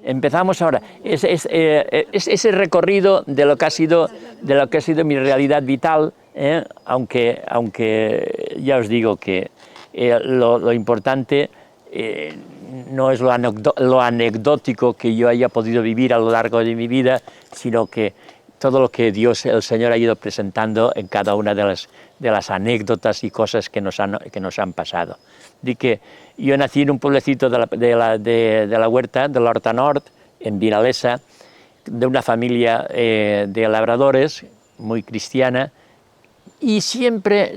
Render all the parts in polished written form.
Empezamos ahora. Es ese recorrido de lo que ha sido mi realidad vital, aunque ya os digo que lo importante no es lo anecdótico que yo haya podido vivir a lo largo de mi vida, sino que todo lo que Dios, el Señor, ha ido presentando en cada una de las anécdotas y cosas que nos han pasado. De que yo nací en un pueblecito de la Huerta, de la Horta Nord, en Vinalesa, de una familia de labradores, muy cristiana, y siempre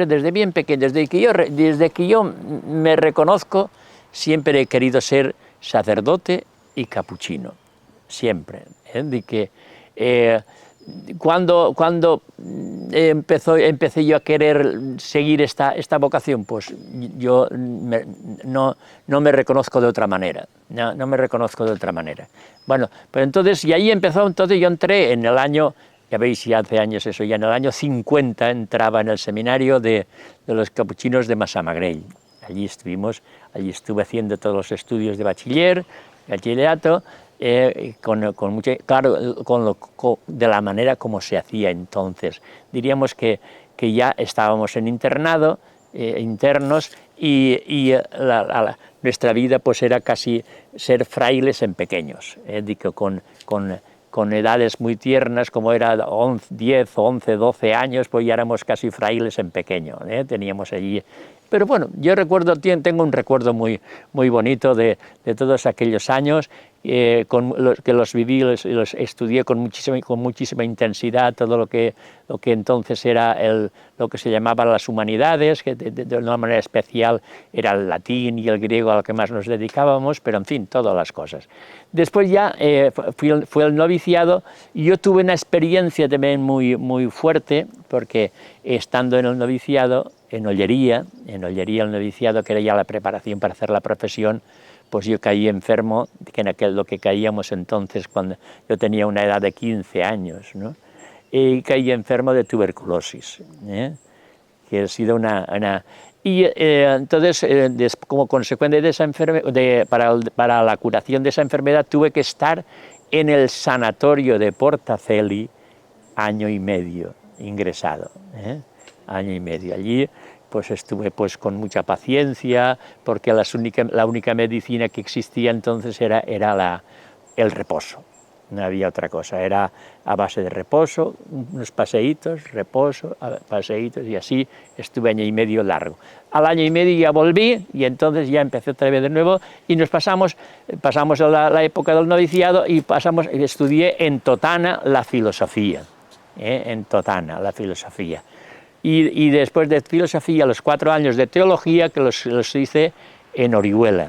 desde bien pequeño, desde que yo me reconozco, siempre he querido ser sacerdote y capuchino, siempre. De que cuando empecé yo a querer seguir esta vocación, pues yo no me reconozco de otra manera, no me reconozco de otra manera. Bueno, pues entonces, y ahí empezó, entonces yo entré en el año, ya veis, ya hace años eso, ya en el año 50 entraba en el seminario de los capuchinos de Massamagrell. Allí estuve haciendo todos los estudios de bachillerato, de la manera como se hacía entonces. Diríamos que ya estábamos en internado, internos, y nuestra vida pues era casi ser frailes en pequeños, con edades muy tiernas, como era 10, 11, 12 años, pues ya éramos casi frailes en pequeño, teníamos allí. Pero bueno, yo tengo un recuerdo muy bonito de todos aquellos años, que los viví, los estudié con muchísima intensidad, todo lo que entonces era lo que se llamaba las humanidades, que de una manera especial era el latín y el griego a lo que más nos dedicábamos, pero en fin, todas las cosas. Después ya fue el noviciado, y yo tuve una experiencia también muy fuerte, porque estando en el noviciado, en Ollería el noviciado, que era ya la preparación para hacer la profesión, pues yo caí enfermo, lo que caíamos entonces cuando yo tenía una edad de 15 años, ¿no? Y caí enfermo de tuberculosis, que ha sido Y entonces, como consecuencia de esa enfermedad, para la curación de esa enfermedad, tuve que estar en el sanatorio de Portaceli año y medio ingresado, año y medio. Allí pues estuve pues con mucha paciencia, porque la única medicina que existía entonces era el reposo. No había otra cosa, era a base de reposo, unos paseitos, reposo, paseitos, y así estuve año y medio largo. Al año y medio ya volví, y entonces ya empecé otra vez de nuevo, y nos pasamos la época del noviciado, y estudié en Totana la filosofía, en Totana la filosofía. Y después de filosofía, los 4 años de teología, que los hice en Orihuela.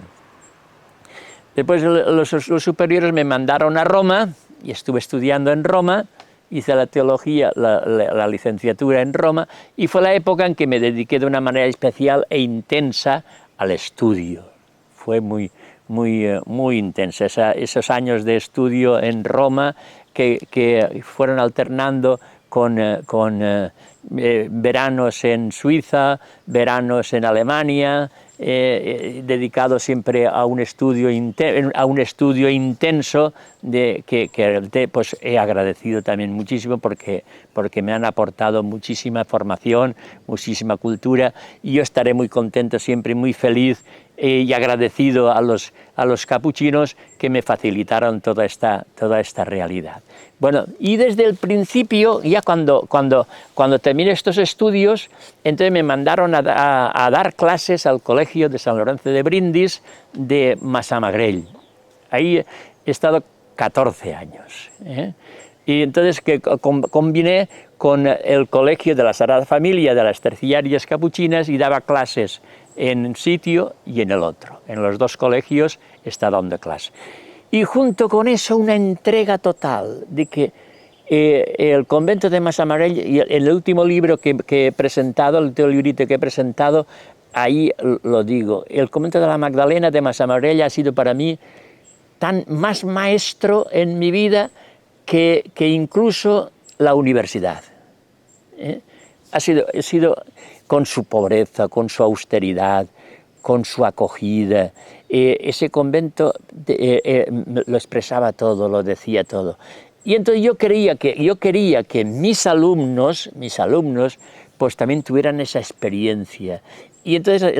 Después los superiores me mandaron a Roma, y estuve estudiando en Roma, hice la teología, la licenciatura en Roma, y fue la época en que me dediqué de una manera especial e intensa al estudio. Fue muy intensa, esos años de estudio en Roma, que fueron alternando con veranos en Suiza, veranos en Alemania, dedicado siempre a un estudio intenso, que pues he agradecido también muchísimo, porque me han aportado muchísima formación, muchísima cultura, y yo estaré muy contento siempre, muy feliz y agradecido a los capuchinos que me facilitaron toda esta realidad. Bueno, y desde el principio, ya cuando terminé estos estudios, entonces me mandaron a dar clases al Colegio de San Lorenzo de Brindis de Massamagrell. Ahí he estado 14 años. Y entonces que combiné con el Colegio de la Sagrada Familia de las Terciarias Capuchinas, y daba clases en un sitio y en el otro. En los 2 colegios está dando clase. Y junto con eso una entrega total de que el convento de Massamagrell, y el último libro que he presentado, el último librito que he presentado, ahí lo digo, el convento de la Magdalena de Massamagrell ha sido para mí más maestro en mi vida que incluso la universidad. Ha sido con su pobreza, con su austeridad, con su acogida. Ese convento lo expresaba todo, lo decía todo. Y entonces yo quería que mis alumnos, pues también tuvieran esa experiencia. Y entonces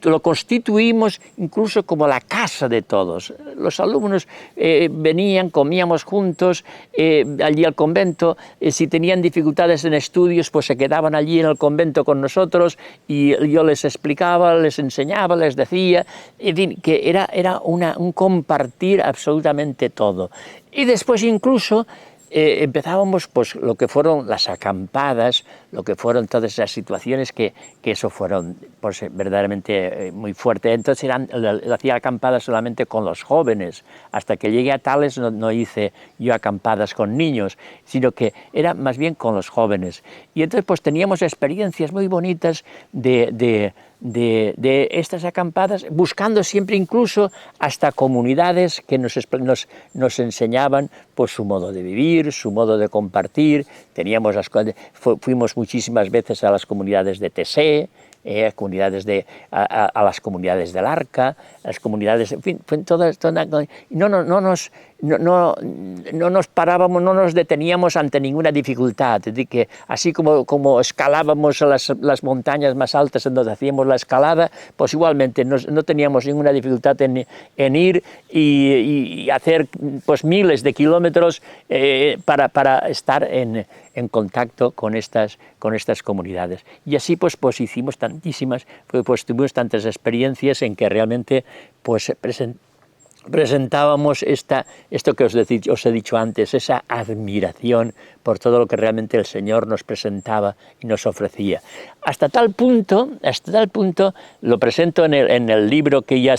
lo constituimos incluso como la casa de todos. Los alumnos venían, comíamos juntos allí al convento. Si tenían dificultades en estudios, pues se quedaban allí en el convento con nosotros y yo les explicaba, les enseñaba, les decía. En fin, que era un compartir absolutamente todo. Y después incluso empezábamos pues lo que fueron las acampadas, lo que fueron todas esas situaciones que eso fueron pues verdaderamente muy fuertes. Entonces hacía acampadas solamente con los jóvenes, hasta que llegué a Tales no hice yo acampadas con niños, sino que era más bien con los jóvenes. Y entonces pues teníamos experiencias muy bonitas de estas acampadas, buscando siempre incluso hasta comunidades que nos enseñaban pues su modo de vivir, su modo de compartir. Fuimos muchísimas veces a las comunidades de Tessé, a las comunidades del Arca, las comunidades, en fin, no nos parábamos, no nos deteníamos ante ninguna dificultad. Es decir, que así como escalábamos las montañas más altas en donde hacíamos la escalada, pues igualmente no teníamos ninguna dificultad en ir y hacer pues miles de kilómetros para estar en contacto con estas comunidades. Y así pues hicimos tantísimas, pues tuvimos tantas experiencias en que realmente pues presentábamos esto que os he dicho antes, esa admiración por todo lo que realmente el Señor nos presentaba y nos ofrecía. Hasta tal punto, lo presento en el libro que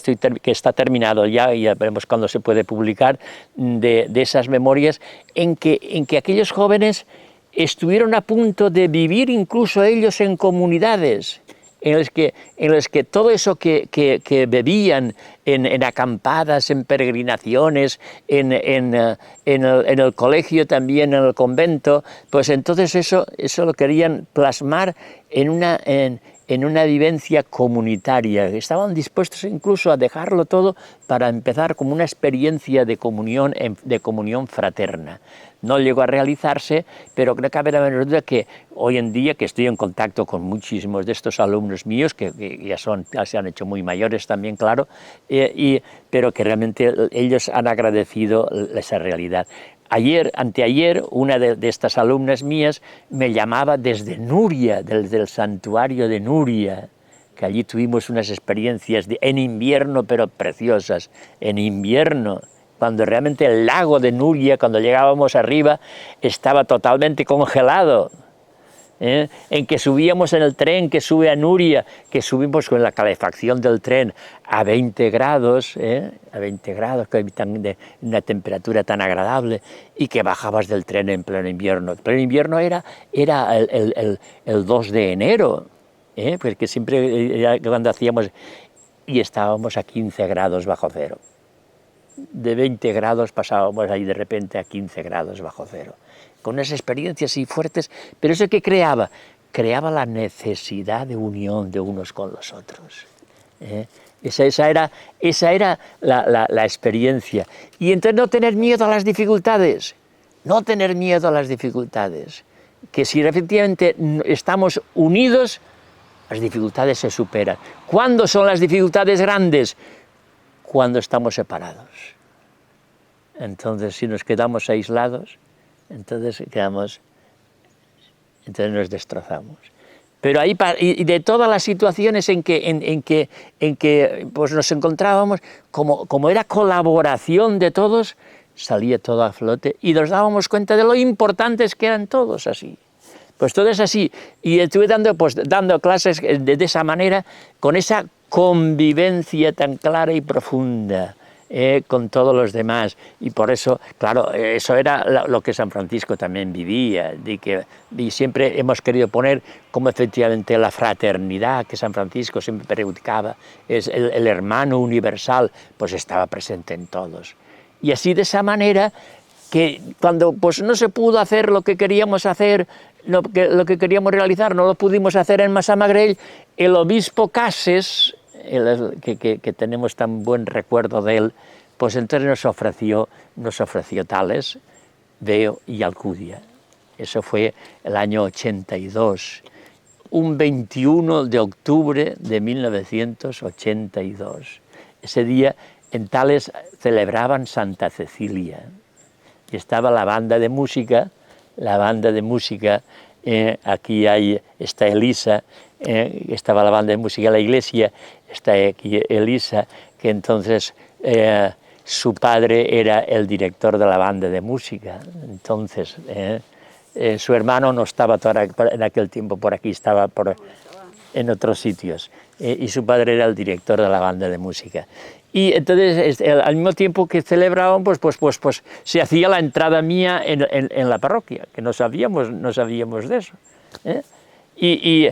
está terminado ya veremos cuándo se puede publicar, de esas memorias, en que aquellos jóvenes estuvieron a punto de vivir incluso ellos en comunidades, en los que todo eso que bebían en acampadas, en peregrinaciones, en el colegio también, en el convento, pues entonces eso lo querían plasmar en una vivencia comunitaria. Estaban dispuestos incluso a dejarlo todo para empezar como una experiencia de comunión fraterna. No llegó a realizarse, pero no cabe la menor duda que hoy en día, que estoy en contacto con muchísimos de estos alumnos míos, que ya se han hecho muy mayores también, claro, pero que realmente ellos han agradecido esa realidad. Anteayer, una de estas alumnas mías me llamaba desde Nuria, desde el santuario de Nuria, que allí tuvimos unas experiencias en invierno, pero preciosas, en invierno, cuando realmente el lago de Nuria, cuando llegábamos arriba, estaba totalmente congelado. En que subíamos en el tren que sube a Nuria, que subimos con la calefacción del tren a 20 grados, a 20 grados, que de una temperatura tan agradable, y que bajabas del tren en pleno invierno. El pleno invierno era el 2 de enero, porque siempre cuando hacíamos, y estábamos a 15 grados bajo cero. De 20 grados pasábamos ahí de repente a 15 grados bajo cero, con esas experiencias así fuertes, pero eso que creaba la necesidad de unión de unos con los otros. Esa era la experiencia. Y entonces no tener miedo a las dificultades, que si efectivamente estamos unidos, las dificultades se superan. ¿Cuándo son las dificultades grandes? Cuando estamos separados. Entonces, si nos quedamos aislados, entonces nos destrozamos. Pero ahí, y de todas las situaciones en que pues nos encontrábamos, como era colaboración de todos, salía todo a flote y nos dábamos cuenta de lo importantes que eran todos así. Pues todo es así. Y estuve dando clases de esa manera, con esa convivencia tan clara y profunda con todos los demás. Y por eso, claro, eso era lo que San Francisco también vivía, y siempre hemos querido poner como efectivamente la fraternidad que San Francisco siempre predicaba, es el hermano universal, pues estaba presente en todos. Y así de esa manera que cuando pues, no se pudo hacer lo que queríamos hacer, lo que queríamos realizar, no lo pudimos hacer en Massamagrell, el obispo Cases, que tenemos tan buen recuerdo de él, pues entonces nos ofreció Tales, Veo y Alcudia. Eso fue el año 82, un 21 de octubre de 1982. Ese día en Tales celebraban Santa Cecilia y estaba la banda de música, aquí está Elisa, estaba la banda de música de la iglesia, está aquí Elisa, que entonces su padre era el director de la banda de música, entonces su hermano no estaba en aquel tiempo por aquí, estaba en otros sitios, y su padre era el director de la banda de música. Y entonces, al mismo tiempo que celebraban, pues se hacía la entrada mía en la parroquia, que no sabíamos de eso. Y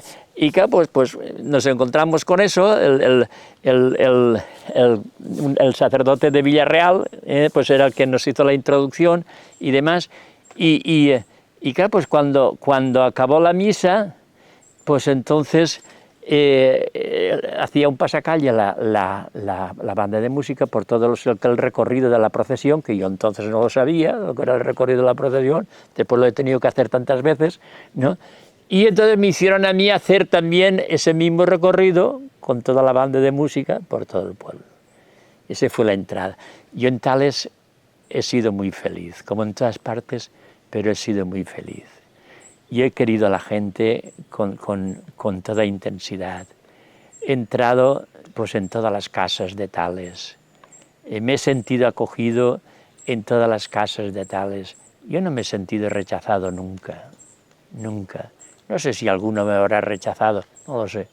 claro, pues nos encontramos con eso, el sacerdote de Villarreal, pues era el que nos hizo la introducción y demás. Y claro, pues cuando acabó la misa, pues entonces hacía un pasacalle la banda de música por todo el recorrido de la procesión, que yo entonces no lo sabía, lo que era el recorrido de la procesión, después lo he tenido que hacer tantas veces, ¿no? Y entonces me hicieron a mí hacer también ese mismo recorrido con toda la banda de música por todo el pueblo. Esa fue la entrada. Yo en Tales he sido muy feliz, como en todas partes, pero he sido muy feliz. Y he querido a la gente con toda intensidad. He entrado pues, en todas las casas de Tales. Me he sentido acogido en todas las casas de Tales. Yo no me he sentido rechazado nunca, nunca. No sé si alguno me habrá rechazado, no lo sé.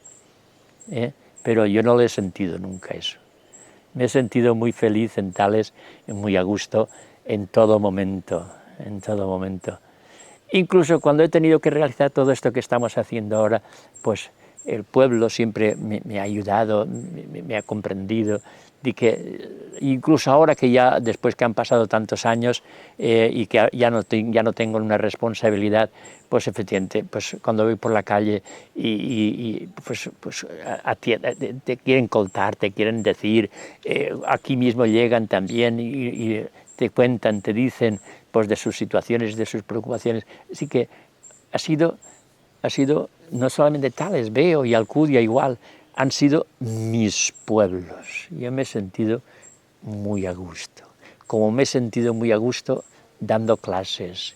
Pero yo no lo he sentido nunca eso. Me he sentido muy feliz en Tales, muy a gusto, en todo momento, en todo momento. Incluso cuando he tenido que realizar todo esto que estamos haciendo ahora, pues el pueblo siempre me ha ayudado, me ha comprendido, de que incluso ahora que ya, después que han pasado tantos años y que ya no tengo una responsabilidad, pues efectivamente, pues cuando voy por la calle pues te quieren contar, te quieren decir, aquí mismo llegan también y te cuentan, te dicen pues de sus situaciones, de sus preocupaciones. Así que ha sido no solamente Tales, Veo y Alcudia igual, han sido mis pueblos. Yo me he sentido muy a gusto. Como me he sentido muy a gusto dando clases,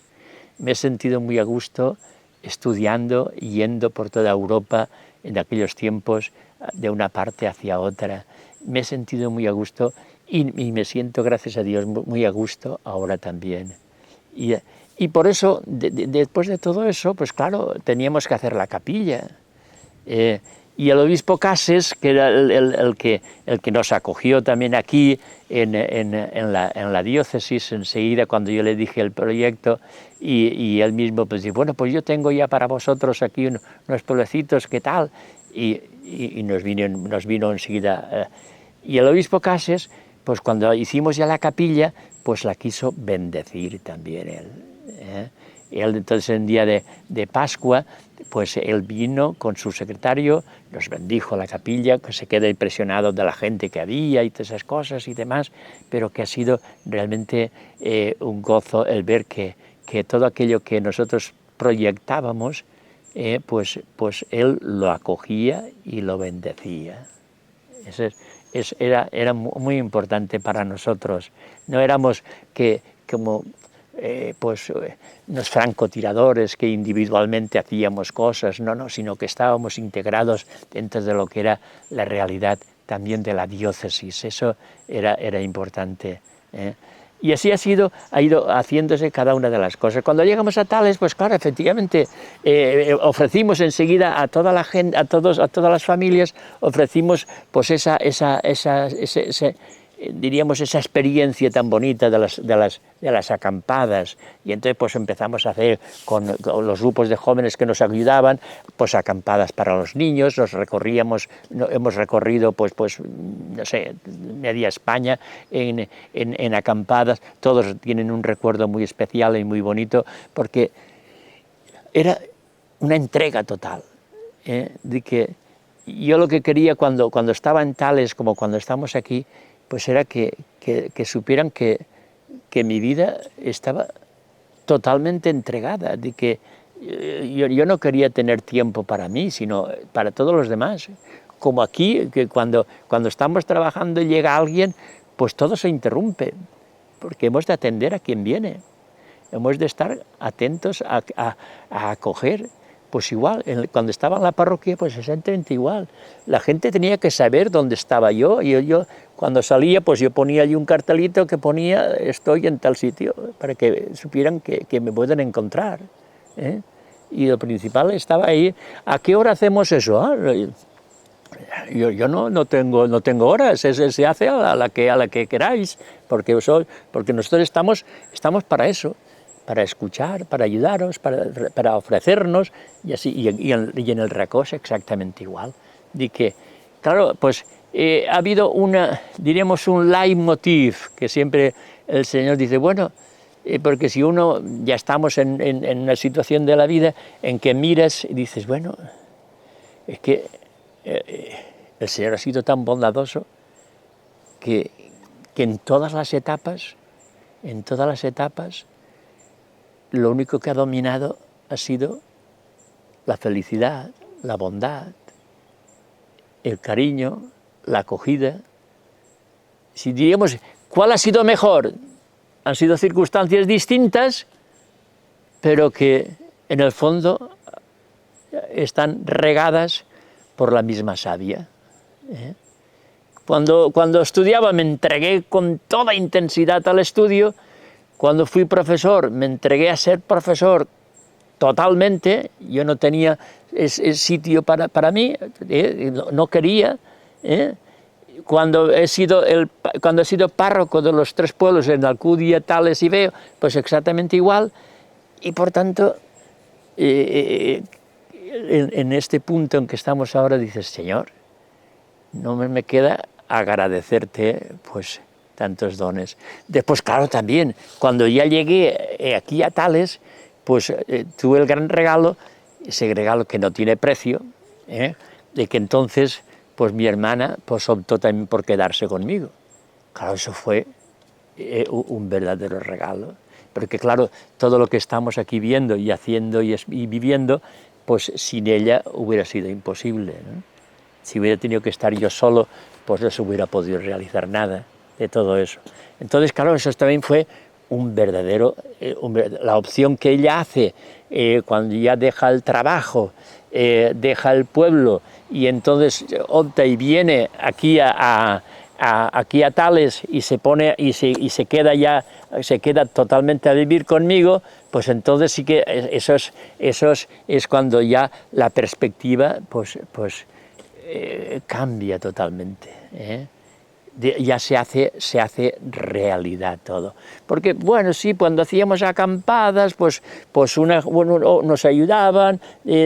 me he sentido muy a gusto estudiando y yendo por toda Europa en aquellos tiempos de una parte hacia otra. Me he sentido muy a gusto y me siento, gracias a Dios, muy a gusto ahora también. Y por eso, después de todo eso, pues claro, teníamos que hacer la capilla. Y el obispo Cases, que era el que nos acogió también aquí en la diócesis, enseguida cuando yo le dije el proyecto, y él mismo pues dice, bueno, pues yo tengo ya para vosotros aquí unos pueblecitos, ¿qué tal? Y nos vino enseguida. Y el obispo Cases, pues cuando hicimos ya la capilla, pues la quiso bendecir también él. Él entonces en día de Pascua, pues él vino con su secretario, nos bendijo la capilla, que se queda impresionado de la gente que había y todas esas cosas y demás, pero que ha sido realmente un gozo el ver que todo aquello que nosotros proyectábamos, pues él lo acogía y lo bendecía. Era muy importante para nosotros. No éramos como unos francotiradores que individualmente hacíamos cosas, no, sino que estábamos integrados dentro de lo que era la realidad también de la diócesis. Eso era importante. Y así ha ido haciéndose cada una de las cosas. Cuando llegamos a Tales, pues claro, efectivamente, ofrecimos enseguida a toda la gente, a todas las familias, ofrecimos pues ese diríamos, esa experiencia tan bonita de las acampadas, y entonces pues empezamos a hacer con los grupos de jóvenes que nos ayudaban, pues acampadas para los niños, hemos recorrido pues no sé, media España en acampadas, todos tienen un recuerdo muy especial y muy bonito, porque era una entrega total, de que yo lo que quería cuando estaba en Tales, como cuando estamos aquí, pues era que supieran que mi vida estaba totalmente entregada, de que yo no quería tener tiempo para mí, sino para todos los demás. Como aquí, que cuando estamos trabajando y llega alguien, pues todo se interrumpe, porque hemos de atender a quien viene, hemos de estar atentos a acoger. Pues igual, cuando estaba en la parroquia, pues exactamente igual. La gente tenía que saber dónde estaba yo, y yo cuando salía, pues yo ponía allí un cartelito que ponía estoy en tal sitio, para que supieran que me pueden encontrar, ¿eh? Y lo principal estaba ahí. ¿A qué hora hacemos eso? Yo no tengo horas, se hace a la que queráis, porque nosotros estamos para eso, para escuchar, para ayudaros, para ofrecernos, y así, y en el Racós exactamente igual. De que, claro, pues ha habido diríamos un leitmotiv, que siempre el Señor dice, bueno, porque si uno, ya estamos en una situación de la vida en que miras y dices, bueno, es que el Señor ha sido tan bondadoso que en todas las etapas, lo único que ha dominado ha sido la felicidad, la bondad, el cariño, la acogida. Si diríamos, ¿cuál ha sido mejor? Han sido circunstancias distintas, pero que en el fondo están regadas por la misma savia. Cuando estudiaba me entregué con toda intensidad al estudio. Cuando fui profesor me entregué a ser profesor totalmente. Yo no tenía ese sitio para mí, no quería. Cuando he sido párroco de los 3 pueblos, en Alcudia, Tales y Veo, pues exactamente igual. Y por tanto, en este punto en que estamos ahora, dices, Señor, no me queda agradecerte pues tantos dones. Después, claro, también, cuando ya llegué aquí a Tales, pues tuve el gran regalo, ese regalo que no tiene precio, de que entonces pues mi hermana pues optó también por quedarse conmigo. Claro, eso fue un verdadero regalo, porque claro, todo lo que estamos aquí viendo y haciendo y viviendo, pues sin ella hubiera sido imposible, ¿no? Si hubiera tenido que estar yo solo, pues no se hubiera podido realizar nada de todo eso. Entonces, claro, eso también fue un verdadero, la opción que ella hace cuando ya deja el trabajo, deja el pueblo, y entonces opta y viene aquí aquí a Tales y se queda totalmente a vivir conmigo, pues entonces sí que eso es cuando ya la perspectiva pues cambia totalmente, ya se hace realidad todo. Porque, bueno, sí, cuando hacíamos acampadas, pues nos ayudaban,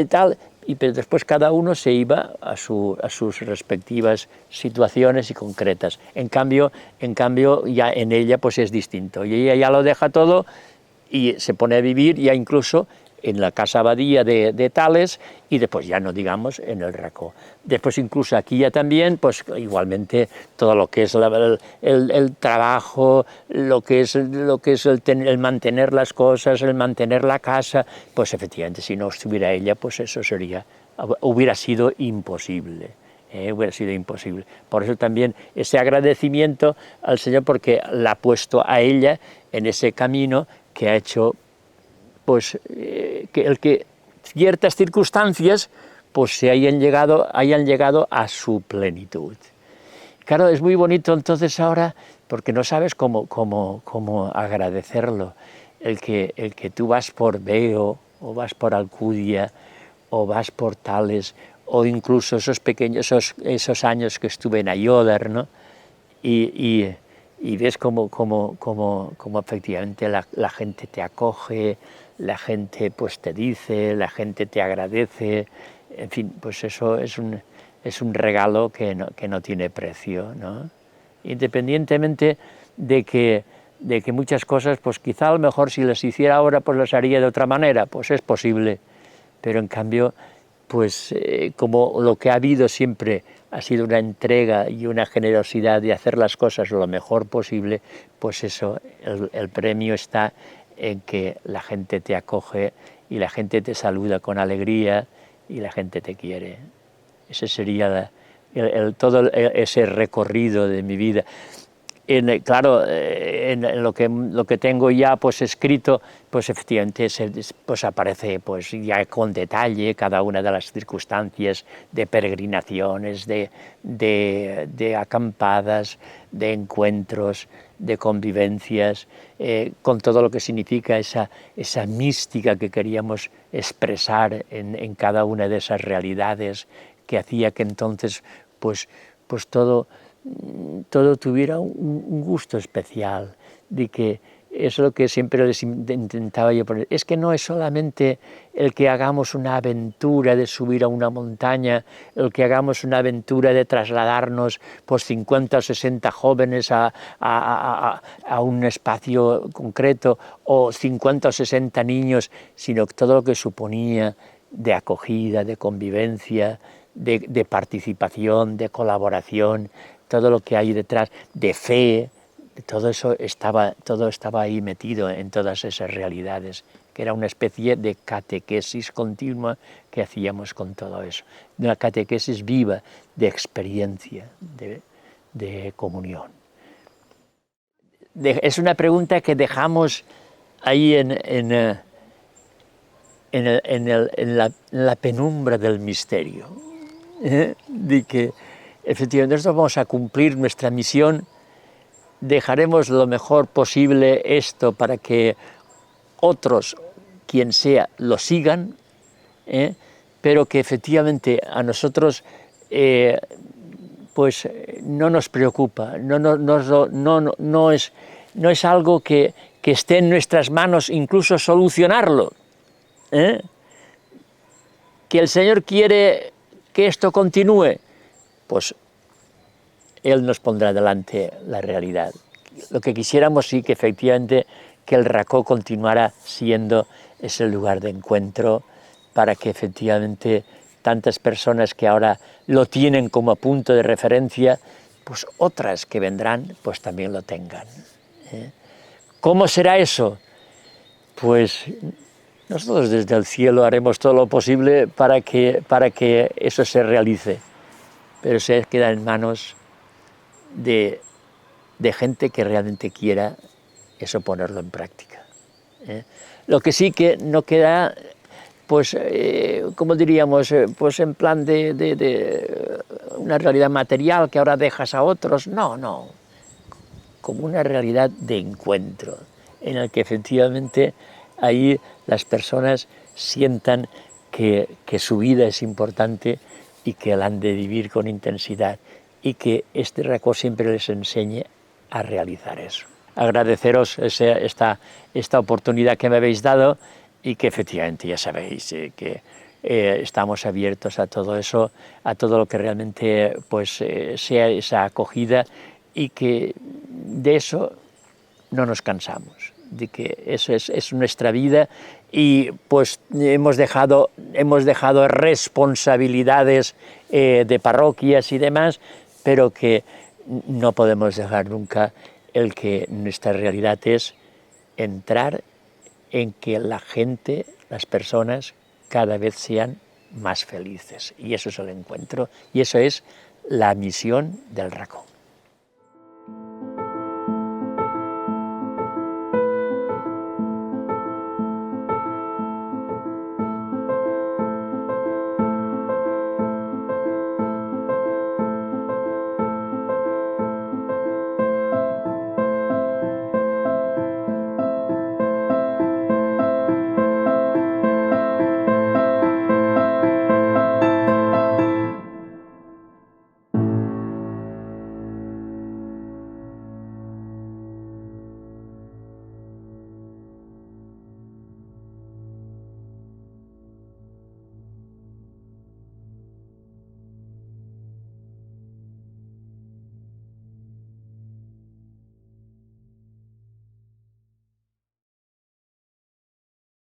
tal, pero después cada uno se iba a sus respectivas situaciones y concretas. En cambio, ya en ella pues es distinto. Y ella ya lo deja todo y se pone a vivir ya incluso en la casa abadía de Tales, y después ya no digamos en el Racó. Después incluso aquí ya también, pues igualmente todo lo que es el trabajo, lo que es el mantener las cosas, el mantener la casa, pues efectivamente si no estuviera ella, pues eso hubiera sido imposible. Hubiera sido imposible. Por eso también ese agradecimiento al Señor, porque la ha puesto a ella en ese camino que ha hecho pues que ciertas circunstancias pues se hayan llegado a su plenitud. Claro, es muy bonito entonces ahora, porque no sabes cómo agradecerlo, el que tú vas por Veo, o vas por Alcudia, o vas por Tales, o incluso esos años que estuve en Ayódar, ¿no? Y y ves cómo efectivamente la gente te acoge, la gente pues te dice, la gente te agradece, en fin, pues eso es un regalo que no tiene precio, ¿no? Independientemente de que muchas cosas, pues quizá a lo mejor si las hiciera ahora, pues las haría de otra manera, pues es posible, pero en cambio, pues como lo que ha habido siempre ha sido una entrega y una generosidad de hacer las cosas lo mejor posible, pues eso, el premio está en que la gente te acoge y la gente te saluda con alegría y la gente te quiere. Ese sería todo ese recorrido de mi vida. Claro, en lo que tengo ya pues escrito, pues efectivamente pues aparece pues ya con detalle cada una de las circunstancias de peregrinaciones, de acampadas, de encuentros, de convivencias, con todo lo que significa esa mística que queríamos expresar en cada una de esas realidades, que hacía que entonces pues todo tuviera un gusto especial, de que es lo que siempre les intentaba yo poner. Es que no es solamente el que hagamos una aventura de subir a una montaña, el que hagamos una aventura de trasladarnos pues 50 o 60 jóvenes a un espacio concreto, o 50 o 60 niños, sino todo lo que suponía de acogida, de convivencia, de participación, de colaboración, todo lo que hay detrás, de fe, todo estaba ahí metido en todas esas realidades, que era una especie de catequesis continua que hacíamos con todo eso, una catequesis viva de experiencia, de comunión. Es una pregunta que dejamos ahí en la penumbra del misterio, de que efectivamente nosotros vamos a cumplir nuestra misión, dejaremos lo mejor posible esto para que otros, quien sea, lo sigan, pero que efectivamente a nosotros pues no nos preocupa, no es algo que esté en nuestras manos incluso solucionarlo. Que el Señor quiere que esto continúe, pues Él nos pondrá delante la realidad. Lo que quisiéramos sí que efectivamente que el Racó continuara siendo ese lugar de encuentro, para que efectivamente tantas personas que ahora lo tienen como punto de referencia, pues otras que vendrán pues también lo tengan. ¿Cómo será eso? Pues nosotros desde el cielo haremos todo lo posible para que eso se realice, pero se queda en manos de gente que realmente quiera eso ponerlo en práctica. Lo que sí que no queda, pues, como diríamos, pues en plan de una realidad material que ahora dejas a otros, no, como una realidad de encuentro, en el que efectivamente ahí las personas sientan que su vida es importante y que la han de vivir con intensidad, y que este Racó siempre les enseñe a realizar eso. Agradeceros esta oportunidad que me habéis dado, y que efectivamente ya sabéis que estamos abiertos a todo eso, a todo lo que realmente pues, sea esa acogida, y que de eso no nos cansamos, de que eso es nuestra vida, y pues hemos dejado responsabilidades de parroquias y demás, pero que no podemos dejar nunca el que nuestra realidad es entrar en que la gente, las personas, cada vez sean más felices. Y eso es el encuentro, y eso es la misión del Racó.